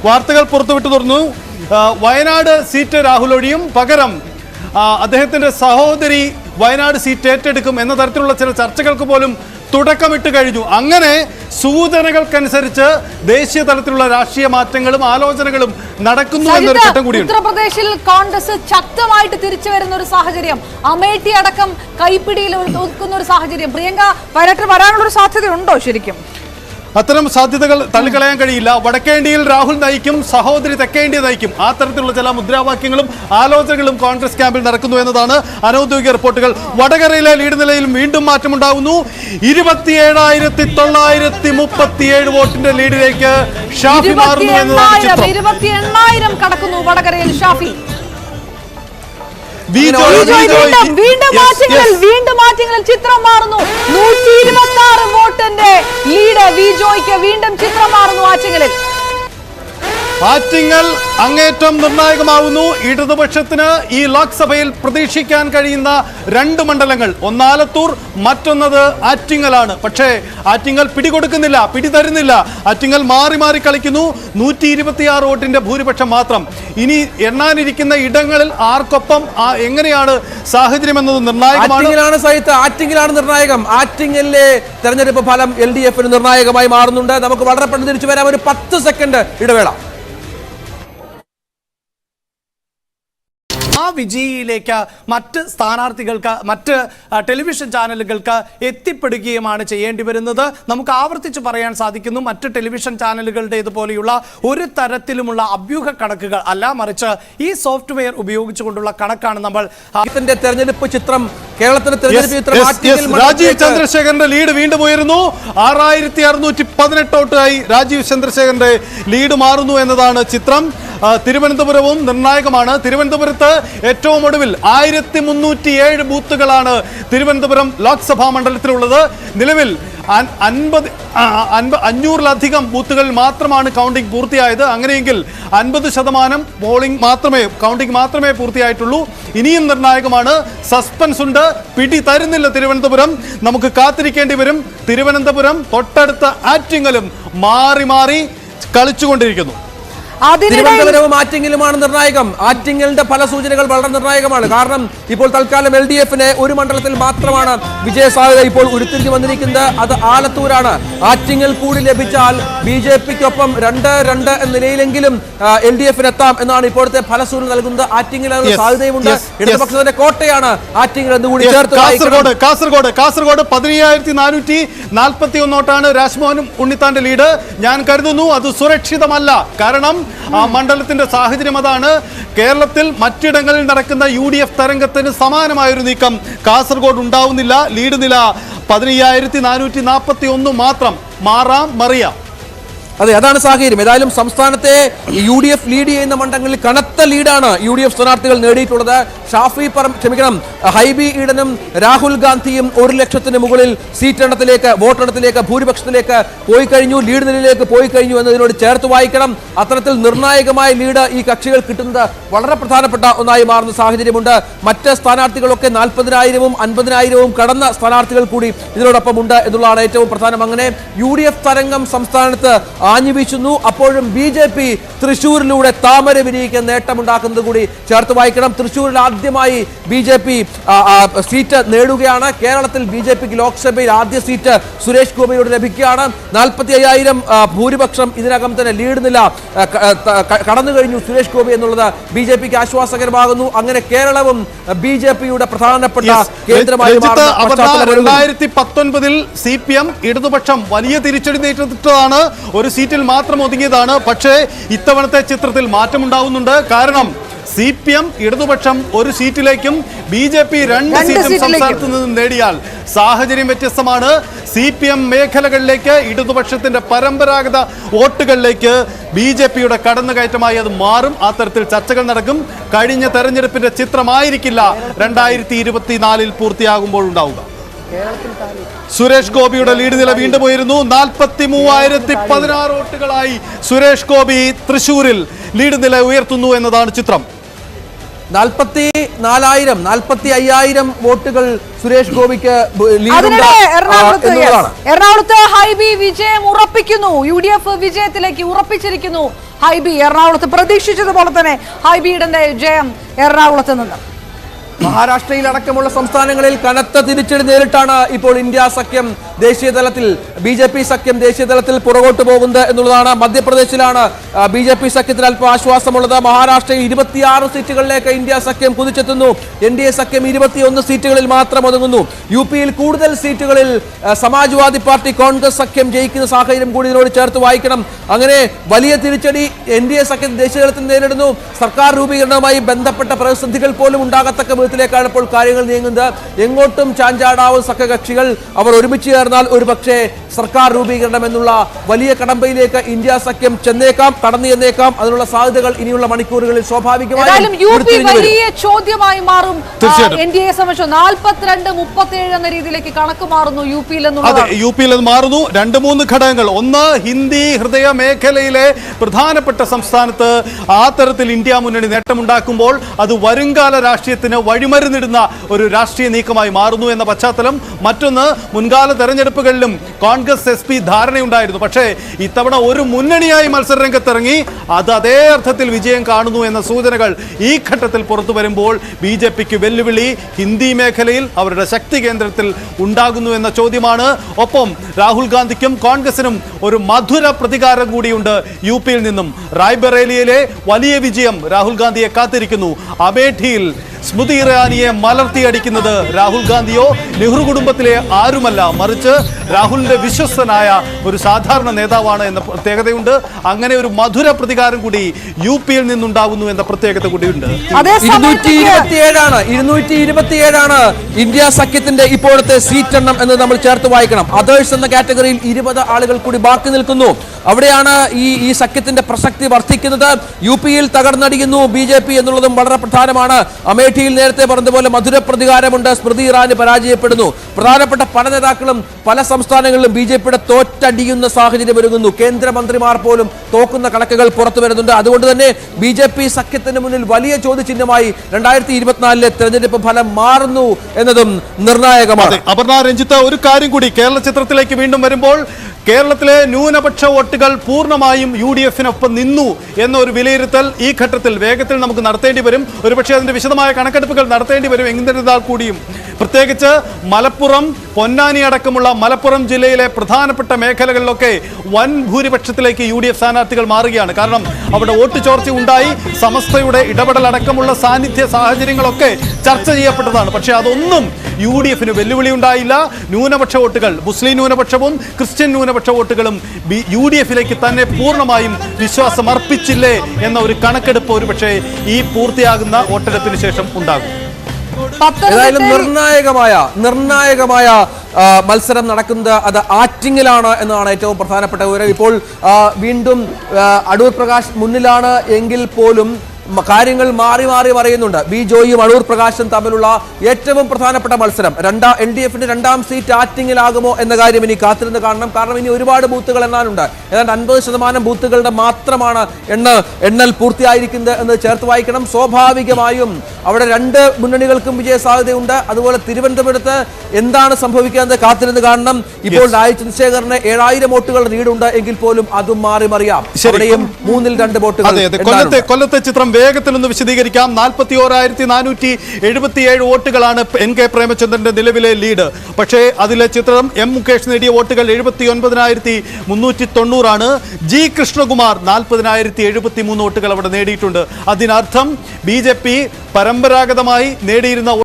വാർത്തകൾ പുറത്തുവിട്ടു തുറന്നു. വയനാട് സീറ്റ് രാഹുൽ ഒഴിയും, പകരം അദ്ദേഹത്തിന്റെ സഹോദരി വയനാട് സീറ്റ് ഏറ്റെടുക്കും എന്ന തരത്തിലുള്ള ചില ചർച്ചകൾക്ക് പോലും തുടക്കമിട്ട് കഴിഞ്ഞു. അങ്ങനെ സൂചനകൾക്കനുസരിച്ച് ദേശീയ തലത്തിലുള്ള രാഷ്ട്രീയ മാറ്റങ്ങളും ആലോചനകളും നടക്കുന്നു എന്നൊരു ഘട്ടം കൂടിയുണ്ട്. ഉത്തർപ്രദേശിൽ കോൺഗ്രസ് ശക്തമായിട്ട് തിരിച്ചു വരുന്ന ഒരു സാഹചര്യം, അമേഠി അടക്കം കൈപ്പിടിയിൽ ഒതുക്കുന്ന ഒരു സാഹചര്യം. പ്രിയങ്ക വയനാട്ടിൽ വരാനുള്ള ഒരു സാധ്യതയുണ്ടോ? ശരിക്കും അത്തരം സാധ്യതകൾ തള്ളിക്കളയാൻ കഴിയില്ല. വടക്കേണ്ടിയിൽ രാഹുൽ നയിക്കും, സഹോദരി തെക്കേണ്ടി നയിക്കും. ആ തരത്തിലുള്ള ചില മുദ്രാവാക്യങ്ങളും ആലോചനകളും കോൺഗ്രസ് ക്യാമ്പിൽ നടക്കുന്നു എന്നതാണ് അനൌദ്യോഗിക റിപ്പോർട്ടുകൾ. വടകരയിലെ ലീഡ് നിലയിൽ വീണ്ടും മാറ്റമുണ്ടാകുന്നു. 27,937 വോട്ടിന്റെ ലീഡിലേക്ക് ഷാഫി മാറുന്നു എന്നതാണ് ചിത്രം. 28,000 കടക്കുന്നു വടകരയിൽ ഷാഫി. വീണ്ടും മാറ്റങ്ങളിൽ ചിത്രം മാറുന്നു. 126 വോട്ടിന്റെ ലീഡ് വിജോയ്ക്ക്. വീണ്ടും ചിത്രം മാറുന്നു ആറ്റിങ്ങലിൽ. ആറ്റിങ്ങൽ അങ്ങേറ്റം നിർണായകമാവുന്നു. ഇടതുപക്ഷത്തിന് ഈ ലോക്സഭയിൽ പ്രതീക്ഷിക്കാൻ കഴിയുന്ന 2 മണ്ഡലങ്ങൾ, ഒന്ന് ആലത്തൂർ, മറ്റൊന്നത് ആറ്റിങ്ങലാണ്. പക്ഷേ ആറ്റിങ്ങൽ പിടികൊടുക്കുന്നില്ല, പിടിതരുന്നില്ല. ആറ്റിങ്ങൽ മാറി മാറി കളിക്കുന്നു. 126 വോട്ടിന്റെ ഭൂരിപക്ഷം മാത്രം. ഇനി എണ്ണാനിരിക്കുന്ന ഇടങ്ങളിൽ ആർക്കൊപ്പം എങ്ങനെയാണ് സാഹചര്യം എന്നത് നിർണായകമാണ്. ആറ്റിങ്ങലാണ് നിർണായകം. ആറ്റിങ്ങലിലെ തെരഞ്ഞെടുപ്പ് ഫലം LDFന് നിർണായകമായി മാറുന്നുണ്ട്. നമുക്ക് വളരെ പെട്ടെന്ന് തിരിച്ചു വരാം. ഒരു 10 സെക്കൻഡ് ഇടവേള. ആ വിജയിയിലേക്ക് മറ്റ് സ്ഥാനാർത്ഥികൾക്ക്, മറ്റ് ടെലിവിഷൻ ചാനലുകൾക്ക് എത്തിപ്പെടുകയുമാണ് ചെയ്യേണ്ടി വരുന്നത്. നമുക്ക് ആവർത്തിച്ച് പറയാൻ സാധിക്കുന്നു, മറ്റ് ടെലിവിഷൻ ചാനലുകളുടേതുപോലെയുള്ള ഒരു തരത്തിലുമുള്ള അഭ്യൂഹ കണക്കുകൾ അല്ല, മറിച്ച് ഈ സോഫ്റ്റ്വെയർ ഉപയോഗിച്ചുകൊണ്ടുള്ള കണക്കാണ് നമ്മൾ. തെരഞ്ഞെടുപ്പ് ചിത്രം, കേരളത്തിന്റെ തെരഞ്ഞെടുപ്പ് ചിത്രം. രാജീവ് ചന്ദ്രശേഖരന്റെ ലീഡ് വീണ്ടും ഉയരുന്നു. 6,618 വോട്ടായി രാജീവ് ചന്ദ്രശേഖരന്റെ ലീഡ് മാറുന്നു എന്നതാണ് ചിത്രം. തിരുവനന്തപുരവും നിർണായകമാണ്. തിരുവനന്തപുരത്ത് ഏറ്റവും ഒടുവിൽ 1307 ബൂത്തുകളാണ് തിരുവനന്തപുരം ലോക്സഭാ മണ്ഡലത്തിലുള്ളത്. നിലവിൽ 500-ലധികം ബൂത്തുകളിൽ മാത്രമാണ് കൗണ്ടിംഗ് പൂർത്തിയായത്. അങ്ങനെയെങ്കിൽ 50% കൗണ്ടിംഗ് മാത്രമേ പൂർത്തിയായിട്ടുള്ളൂ. ഇനിയും നിർണായകമാണ്. സസ്പെൻസ് ഉണ്ട്. പിടി തരുന്നില്ല തിരുവനന്തപുരം. നമുക്ക് കാത്തിരിക്കേണ്ടി വരും. തിരുവനന്തപുരം, തൊട്ടടുത്ത ആറ്റിങ്ങലും മാറി മാറി കളിച്ചുകൊണ്ടിരിക്കുന്നു. തിരുവനന്തപുരവും ആറ്റിങ്ങലുമാണ് നിർണായകം. ആറ്റിങ്ങലിന്റെ ഫല സൂചനകൾ വളരെ നിർണായകമാണ്. കാരണം ഇപ്പോൾ തൽക്കാലം LDFന് ഒരു മണ്ഡലത്തിൽ മാത്രമാണ് വിജയ സാധ്യത ഇപ്പോൾ ഉരുത്തിരിഞ്ഞു വന്നിരിക്കുന്നത്. അത് ആലത്തൂരാണ്. ആറ്റിങ്ങൽ കൂടി ലഭിച്ചാൽ BJPക്കൊപ്പം 2-2 എന്ന നിലയിലെങ്കിലും LDFന് എത്താം എന്നാണ് ഇപ്പോഴത്തെ ഫലസൂചന നൽകുന്നത്. ആറ്റിങ്ങൽ സാധ്യതയുമുണ്ട്. ഇടതുപക്ഷത്തിന്റെ കോട്ടയാണ് ആറ്റിങ്ങൽ എന്നുകൂടി ചേർത്ത്. കാസർഗോഡ് 14,441 വോട്ടാണ് രാജ്മോഹനും ഉണ്ണിത്താന്റെ ലീഡ്. ഞാൻ കരുതുന്നു അത് സുരക്ഷിതമല്ല. കാരണം ആ മണ്ഡലത്തിന്റെ സാഹചര്യം അതാണ്. കേരളത്തിൽ മറ്റിടങ്ങളിൽ നടക്കുന്ന UDF തരംഗത്തിന് സമാനമായൊരു നീക്കം കാസർഗോഡ് ഉണ്ടാവുന്നില്ല. ലീഡ് നില 15,441 മാത്രം. മാറാം മറിയാം. അതെ, അതാണ് സാഹചര്യം. ഏതായാലും സംസ്ഥാനത്തെ UDF ലീഡ് ചെയ്യുന്ന മണ്ഡലങ്ങളിൽ കനത്ത ലീഡാണ് UDF സ്ഥാനാർത്ഥികൾ നേടിയിട്ടുള്ളത്. ഹൈബി ഈഡനും രാഹുൽ ഗാന്ധിയും 1 ലക്ഷത്തിന് മുകളിൽ വോട്ടെണ്ണത്തിലേക്ക് ഭൂരിപക്ഷത്തിലേക്ക് പോയി കഴിഞ്ഞു, ലീഡ് നിലയിലേക്ക് പോയി കഴിഞ്ഞു എന്നതിനോട് ചേർത്ത് വായിക്കണം. അത്തരത്തിൽ നിർണായകമായ ലീഡ് ഈ കക്ഷികൾ കിട്ടുന്നത് വളരെ പ്രധാനപ്പെട്ട ഒന്നായി മാറുന്ന സാഹചര്യമുണ്ട്. മറ്റ് സ്ഥാനാർത്ഥികളൊക്കെ 40,000-വും 50,000-വും കടന്ന സ്ഥാനാർത്ഥികൾ കൂടി ഇതിനോടൊപ്പം ഉണ്ട് എന്നുള്ളതാണ് ഏറ്റവും പ്രധാനം. അങ്ങനെ UDF തരംഗം സംസ്ഥാനത്ത് ആഞ്ഞുവീശുന്നു. അപ്പോഴും BJP തൃശ്ശൂരിലൂടെ താമര വിരിയിക്കാൻ നേട്ടമുണ്ടാക്കുന്നത് കൂടി ചേർത്ത് വായിക്കണം. തൃശ്ശൂരിൽ ആദ്യമായി BJP സീറ്റ് നേടുകയാണ്. കേരളത്തിൽ BJPക്ക് ലോക്സഭയിൽ ആദ്യ സീറ്റ് സുരേഷ് ഗോപിയോട് ലഭിക്കുകയാണ്. 45,000 ഭൂരിപക്ഷം ഇതിനകം തന്നെ ലീഡ് നില കടന്നു കഴിഞ്ഞു സുരേഷ് ഗോപി എന്നുള്ളത് BJPക്ക് ആശ്വാസകരമാകുന്നു. അങ്ങനെ കേരളവും BJPയുടെ പ്രധാനപ്പെട്ട കേന്ദ്രമായി 2019 CPM ഇടതുപക്ഷം വലിയ തിരിച്ചടി നേരിട്ടതാണ്. ഒരു സീറ്റിൽ മാത്രം ഒതുങ്ങിയതാണ്. പക്ഷേ ഇത്തവണത്തെ ചിത്രത്തിൽ മാറ്റമുണ്ടാവുന്നുണ്ട്. കാരണം CPM ഇടതുപക്ഷം ഒരു സീറ്റിലേക്കും BJP 2 സീറ്റും സംസ്ഥാനത്ത് നിന്നും നേടിയാൽ സാഹചര്യം വ്യത്യസ്തമാണ്. CPM മേഖലകളിലേക്ക്, ഇടതുപക്ഷത്തിന്റെ പരമ്പരാഗത വോട്ടുകളിലേക്ക് BJPയുടെ കടന്നുകയറ്റമായി അത് മാറും. ആ തരത്തിൽ ചർച്ചകൾ നടക്കും. കഴിഞ്ഞ തെരഞ്ഞെടുപ്പിന്റെ ചിത്രമായിരിക്കില്ല 2024 പൂർത്തിയാകുമ്പോൾ ഉണ്ടാവുക. സുരേഷ് ഗോപിയുടെ ലീഡ് നില വീണ്ടും ഉയരുന്നു. 43,016 വോട്ടുകളായി സുരേഷ് ഗോപി തൃശ്ശൂരിൽ ലീഡ് നില ഉയർത്തുന്നു എന്നതാണ് ചിത്രം. 44,000 വോട്ടുകൾ സുരേഷ് ഗോപിക്ക് ലീഡുണ്ട് എന്നുള്ളതാണ്. എറണാകുളത്ത് ഹൈബി വിജയം ഉറപ്പിക്കുന്നു. UDF വിജയത്തിലേക്ക് ഉറപ്പിച്ചിരിക്കുന്നു ഹൈബി. എറണാകുളത്ത് പ്രതീക്ഷിച്ചതുപോലെ തന്നെ ഹൈബിയുടെ ജയം എറണാകുളത്ത് നിന്ന്. മഹാരാഷ്ട്രയിൽ അടക്കമുള്ള സംസ്ഥാനങ്ങളിൽ കനത്ത തിരിച്ചടി നേരിട്ടാണ് ഇപ്പോൾ ഇന്ത്യ സഖ്യം ദേശീയ തലത്തിൽ BJP സഖ്യം ദേശീയ തലത്തിൽ പുറകോട്ട് പോകുന്നത് എന്നുള്ളതാണ്. മധ്യപ്രദേശിലാണ് BJP സഖ്യത്തിന് അല്പം ആശ്വാസമുള്ളത്. മഹാരാഷ്ട്രയിൽ 26 സീറ്റുകളിലേക്ക് ഇന്ത്യ സഖ്യം കുതിച്ചെത്തുന്നു. NDA സഖ്യം 21 സീറ്റുകളിൽ മാത്രം ഒതുങ്ങുന്നു. UPയിൽ കൂടുതൽ സീറ്റുകളിൽ സമാജ്വാദി പാർട്ടി കോൺഗ്രസ് സഖ്യം ജയിക്കുന്ന സാഹചര്യം കൂടി ഇതിനോട് ചേർത്ത് വായിക്കണം. അങ്ങനെ വലിയ തിരിച്ചടി NDA സഖ്യം ദേശീയ തലത്തിൽ നേരിടുന്നു. സർക്കാർ രൂപീകരണവുമായി ബന്ധപ്പെട്ട പ്രതിസന്ധികൾ പോലും ഉണ്ടാകത്തക്ക വിധത്തിലേക്കാണ് ഇപ്പോൾ കാര്യങ്ങൾ നീങ്ങുന്നത്. എങ്ങോട്ടും ചാഞ്ചാടാവും സഖ്യകക്ഷികൾ. അവർ ഒരുമിച്ച് ചേർന്നാൽ ഒരു പക്ഷേ സർക്കാർ രൂപീകരണം എന്നുള്ള വലിയ കടമ്പയിലേക്ക് ഇന്ത്യ സഖ്യം ചെന്നേക്കാം, കടന്നു ചെന്നേക്കാം. അതിനുള്ള സാധ്യതകൾ ഇനിയുള്ള മണിക്കൂറുകളിൽ സ്വാഭാവികമായും വലിയ ചോദ്യമായി മാറും. NDA സംബന്ധിച്ച് 42-37 എന്ന രീതിയിലേക്ക് കണക്ക് മാറുന്നു UPയിൽ മാറുന്നു. 2-3 ഘടകങ്ങൾ. ഒന്ന്, ഹിന്ദി ഹൃദയ മേഖലയിലെ പ്രധാനപ്പെട്ട സംസ്ഥാനത്ത് ആ തരത്തിൽ ഇന്ത്യ മുന്നണി നേട്ടമുണ്ടാക്കുമ്പോൾ അത് വരുംകാല രാഷ്ട്രീയത്തിന് വഴിമരുന്നിടുന്ന ഒരു രാഷ്ട്രീയ നീക്കമായി മാറുന്നു എന്ന പശ്ചാത്തലം. മറ്റൊന്ന്, മുൻകാല തെരഞ്ഞെടുപ്പുകളിലും കോൺഗ്രസ് SP ധാരണയുണ്ടായിരുന്നു. പക്ഷേ ഇത്തവണ ഒരു മുന്നണിയായി മത്സര രംഗത്തിറങ്ങി അത് അതേ അർത്ഥത്തിൽ വിജയം കാണുന്നു എന്ന സൂചനകൾ ഈ ഘട്ടത്തിൽ പുറത്തു വരുമ്പോൾ BJPക്ക് വെല്ലുവിളി ഹിന്ദി മേഖലയിൽ അവരുടെ ശക്തി കേന്ദ്രത്തിൽ ഉണ്ടാകുന്നു എന്ന ചോദ്യമാണ്. ഒപ്പം രാഹുൽ ഗാന്ധിക്കും കോൺഗ്രസിനും ഒരു മധുര പ്രതികാരം കൂടിയുണ്ട് UPയിൽ നിന്നും. റായ്ബറേലിയിലെ വലിയ വിജയം രാഹുൽ ഗാന്ധിയെ കാത്തിരിക്കുന്നു. അമേഠിയിൽ സ്മൃതി ഇറാനിയെ മലർത്തിയടിക്കുന്നത് രാഹുൽ ഗാന്ധിയോ നെഹ്റു കുടുംബത്തിലെ ആരുമല്ല, മറിച്ച് രാഹുലിന്റെ വിശ്വസ്തനായ ഒരു സാധാരണ നേതാവാണ് എന്ന പ്രത്യേകതയുണ്ട്. അങ്ങനെ ഒരു മധുര പ്രതികാരം കൂടി UPയിൽ നിന്നുണ്ടാകുന്നു എന്ന പ്രത്യേകത കൂടിയുണ്ട്. 227 ഇന്ത്യ സഖ്യത്തിന്റെ ഇപ്പോഴത്തെ സീറ്റ് എണ്ണം എന്ന് നമ്മൾ ചേർത്ത് വായിക്കണം. അതേഴ്സ് എന്ന കാറ്റഗറിയിൽ 20 ആളുകൾ കൂടി ബാക്കി നിൽക്കുന്നു. അവിടെയാണ് ഈ സഖ്യത്തിന്റെ പ്രസക്തി വർദ്ധിക്കുന്നത്. UPയിൽ തകർന്നടിക്കുന്നു BJP എന്നുള്ളതും വളരെ പ്രധാനമാണ്. അമേഠിയിൽ നേരത്തെ പറഞ്ഞതുപോലെ മധുര പ്രതികാരമുണ്ട്. സ്മൃതി ഇറാനി പരാജയപ്പെടുന്നു. പ്രധാനപ്പെട്ട പല നേതാക്കളും പല സംസ്ഥാനങ്ങളിലും BJPയുടെ തോറ്റടിയുന്ന സാഹചര്യം ഒരുങ്ങുന്നു. കേന്ദ്രമന്ത്രിമാർ പോലും തോക്കുന്ന കണക്കുകൾ പുറത്തു വരുന്നുണ്ട്. അതുകൊണ്ട് തന്നെ BJP സഖ്യത്തിന് മുന്നിൽ വലിയ ചോദ്യചിഹ്നമായി 2024 തെരഞ്ഞെടുപ്പ് ഫലം മാറുന്നു എന്നതും നിർണായകമാണ്. അപർണ, രഞ്ജിത്ത്, ഒരു കാര്യം കൂടി കേരള ചിത്രത്തിലേക്ക് വീണ്ടും വരുമ്പോൾ കേരളത്തിലെ ന്യൂനപക്ഷ വോട്ടുകൾ പൂർണ്ണമായും UDFനൊപ്പം നിന്നു എന്നൊരു വിലയിരുത്തൽ ഈ ഘട്ടത്തിൽ വേഗത്തിൽ നമുക്ക് നടത്തേണ്ടി വരും. ഒരുപക്ഷെ അതിന്റെ വിശദമായ കണക്കെടുപ്പുകൾ നടത്തേണ്ടി വരും. എന്നിരുന്നാൽ കൂടിയും പ്രത്യേകിച്ച് മലപ്പുറം, പൊന്നാനി അടക്കമുള്ള മലപ്പുറം ജില്ലയിലെ പ്രധാനപ്പെട്ട മേഖലകളിലൊക്കെ വൻ ഭൂരിപക്ഷത്തിലേക്ക് UDF സ്ഥാനാർത്ഥികൾ മാറുകയാണ്. കാരണം അവിടെ വോട്ട് ചോർച്ച ഉണ്ടായി. സമസ്തയുടെ ഇടപെടൽ അടക്കമുള്ള സാന്നിധ്യ സാഹചര്യങ്ങളൊക്കെ ചർച്ച ചെയ്യപ്പെട്ടതാണ്. പക്ഷേ അതൊന്നും UDFന് വെല്ലുവിളി ഉണ്ടായില്ല. ന്യൂനപക്ഷ വോട്ടുകൾ, മുസ്ലിം ന്യൂനപക്ഷവും ക്രിസ്ത്യൻ ന്യൂനപക്ഷ വോട്ടുകളും UDFിലേക്ക് തന്നെ പൂർണ്ണമായും വിശ്വാസം അർപ്പിച്ചില്ലേ എന്ന ഒരു കണക്കെടുപ്പ് ഒരുപക്ഷെ ഈ പൂർത്തിയാകുന്ന വോട്ടെടുപ്പിന് ശേഷം ഉണ്ടാകും. ഏതായാലും നിർണായകമായ മത്സരം നടക്കുന്നത് അത് ആറ്റിങ്ങിലാണ് എന്നതാണ് ഏറ്റവും പ്രധാനപ്പെട്ട വിവരം. ഇപ്പോൾ വീണ്ടും അടൂർ പ്രകാശ് മുന്നിലാണ് എങ്കിൽ പോലും കാര്യങ്ങൾ മാറി പറയുന്നുണ്ട്. ബി ജോയിയും അടൂർ പ്രകാശും തമ്മിലുള്ള ഏറ്റവും പ്രധാനപ്പെട്ട മത്സരം LDFന്റെ 2ാം സീറ്റ് ആറ്റിങ്ങിലാകുമോ എന്ന കാര്യം ഇനി കാത്തിരുന്ന് കാണണം. കാരണം ഇനി ഒരുപാട് ബൂത്തുകൾ എണ്ണാനുണ്ട്. ഏതാണ്ട് 50% ബൂത്തുകളുടെ മാത്രമാണ് എണ്ണൽ പൂർത്തിയായിരിക്കുന്നത് എന്ന് ചേർത്ത് വായിക്കണം. സ്വാഭാവികമായും അവിടെ 2 മുന്നണികൾക്കും വിജയ സാധ്യതയുണ്ട്. അതുപോലെ തിരുവനന്തപുരത്ത് എന്താണ് സംഭവിക്കുന്നത് കാത്തിരുന്ന് കാണണം. ഇപ്പോൾ രാജ് ചന്ദ്രശേഖറിന് 7000 വോട്ടുകൾ ലീഡുണ്ട് എങ്കിൽ പോലും അതും മറിയാം. അവിടെയും 3-ൽ 2 വോട്ടുകൾ. കൊല്ലത്തെ ചിത്രം വേഗത്തിൽ ഒന്ന് വിശദീകരിക്കാം. 41,477 വോട്ടുകളാണ് NK പ്രേമചന്ദ്രന്റെ നിലവിലെ ലീഡ്. പക്ഷേ അതിലെ ചിത്രം M മുകേഷ് നേടിയ വോട്ടുകൾ 79,390 ആണ്. G കൃഷ്ണകുമാർ 40,073 വോട്ടുകൾ അവിടെ നേടിയിട്ടുണ്ട്. അതിനർത്ഥം BJP പരമ്പരാഗതമായി നേടിയിരുന്ന